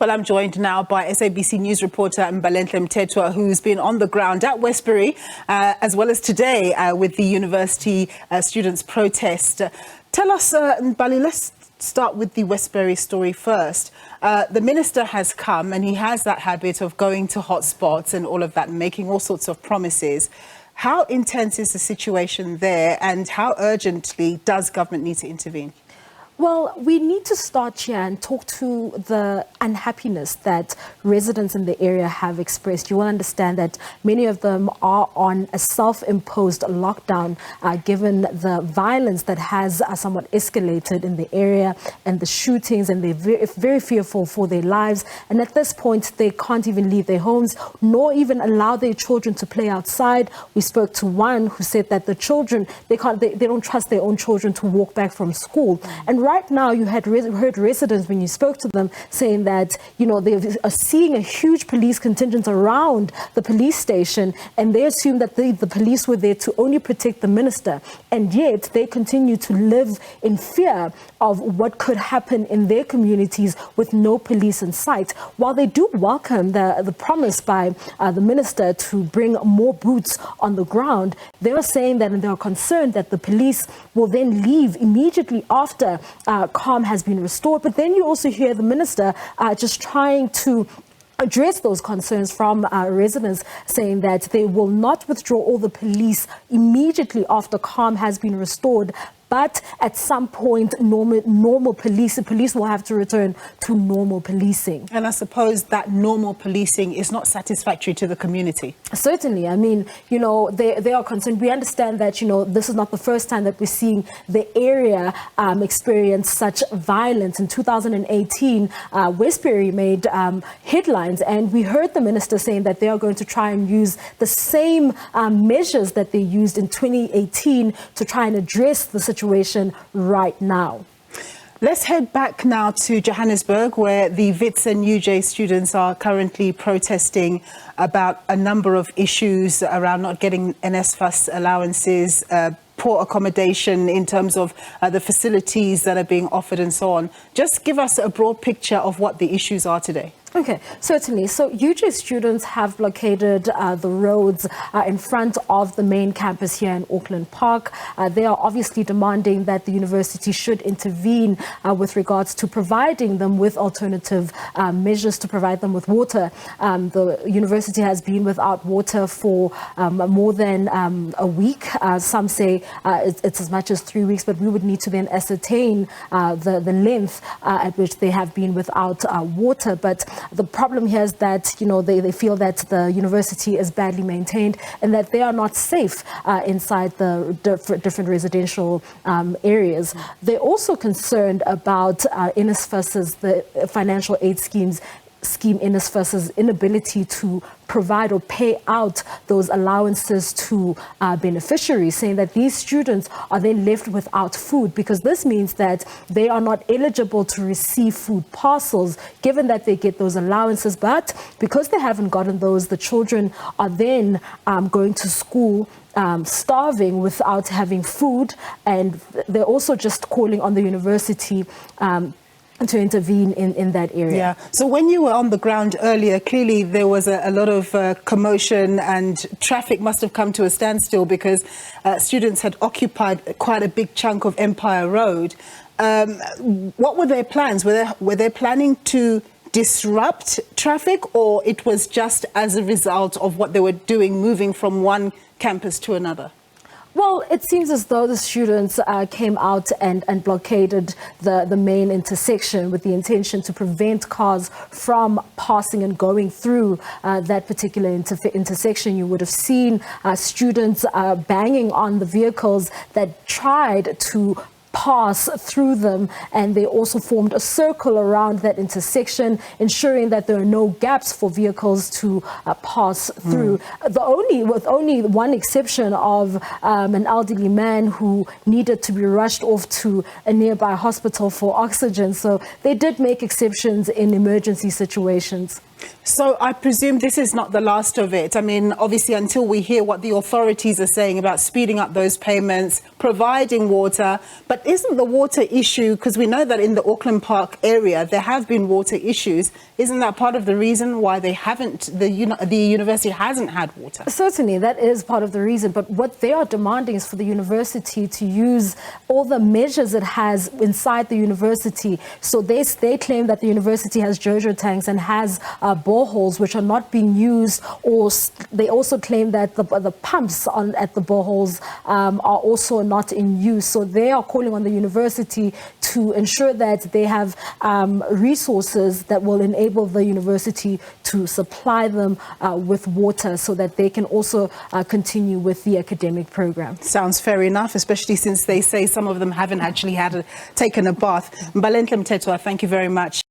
Well, I'm joined now by SABC News Reporter Mbalenhle Mthethwa, who's been on the ground at Westbury, as well as today with the university students' protest. Tell us, Mbali, let's start with the Westbury story first. The minister has come and he has that habit of going to hotspots and all of that, and making all sorts of promises. How intense is the situation there, and how urgently does government need to intervene? Well, we need to start here and talk to the unhappiness that residents in the area have expressed. You will understand that many of them are on a self-imposed lockdown, given the violence that has somewhat escalated in the area and the shootings, and they're very fearful for their lives. And at this point, they can't even leave their homes, nor even allow their children to play outside. We spoke to one who said that the children, they don't trust their own children to walk back from school. And right now, you had heard residents, when you spoke to them, saying that, you know, they are seeing a huge police contingent around the police station, and they assume that the police were there to only protect the minister. And yet they continue to live in fear of what could happen in their communities with no police in sight. While they do welcome the promise by the minister to bring more boots on the ground, they are saying that, and they are concerned that the police will then leave immediately after calm has been restored. But then you also hear the minister just trying to address those concerns from residents, saying that they will not withdraw all the police immediately after calm has been restored. But at some point, normal police will have to return to normal policing. And I suppose that normal policing is not satisfactory to the community. Certainly. I mean, you know, they are concerned. We understand that, you know, this is not the first time that we're seeing the area experience such violence. In 2018, Westbury made headlines, and we heard the minister saying that they are going to try and use the same measures that they used in 2018 to try and address the situation right now. Let's head back now to Johannesburg, where the Wits and UJ students are currently protesting about a number of issues around not getting NSFAS allowances, poor accommodation in terms of the facilities that are being offered and so on. Just give us a broad picture of what the issues are today. Okay, certainly. So UJ students have blockaded the roads in front of the main campus here in Auckland Park. They are obviously demanding that the university should intervene with regards to providing them with alternative measures to provide them with water. The university has been without water for more than a week. Some say it's as much as 3 weeks, but we would need to then ascertain the length at which they have been without water. But the problem here is that, you know, they feel that the university is badly maintained and that they are not safe inside the different residential areas. They're also concerned about NSFAS's, the financial aid scheme NSFAS's inability to provide or pay out those allowances to beneficiaries, saying that these students are then left without food, because this means that they are not eligible to receive food parcels, given that they get those allowances. But because they haven't gotten those, the children are then going to school starving without having food, and they're also just calling on the university to intervene in that area. Yeah. So when you were on the ground earlier, clearly there was a lot of commotion, and traffic must have come to a standstill because students had occupied quite a big chunk of Empire Road. What were their plans? Were they planning to disrupt traffic, or it was just as a result of what they were doing, moving from one campus to another? Well, it seems as though the students came out and blockaded the main intersection with the intention to prevent cars from passing and going through that particular intersection. You would have seen students banging on the vehicles that tried to pass through them, and they also formed a circle around that intersection, ensuring that there are no gaps for vehicles to pass through. With only one exception of an elderly man who needed to be rushed off to a nearby hospital for oxygen. So they did make exceptions in emergency situations. So I presume this is not the last of it. I mean, obviously, until we hear what the authorities are saying about speeding up those payments, providing water, but But isn't the water issue, because we know that in the Auckland Park area there have been water issues, isn't that part of the reason why they haven't, the university hasn't had water? Certainly, that is part of the reason. But what they are demanding is for the university to use all the measures it has inside the university. So they claim that the university has Jojo tanks and has boreholes which are not being used, or they also claim that the pumps at the boreholes are also not in use. So they are calling on the university to ensure that they have resources that will enable the university to supply them with water so that they can also continue with the academic program. Sounds fair enough, especially since they say some of them haven't actually taken a bath. Mbalenhle Mthethwa, thank you very much.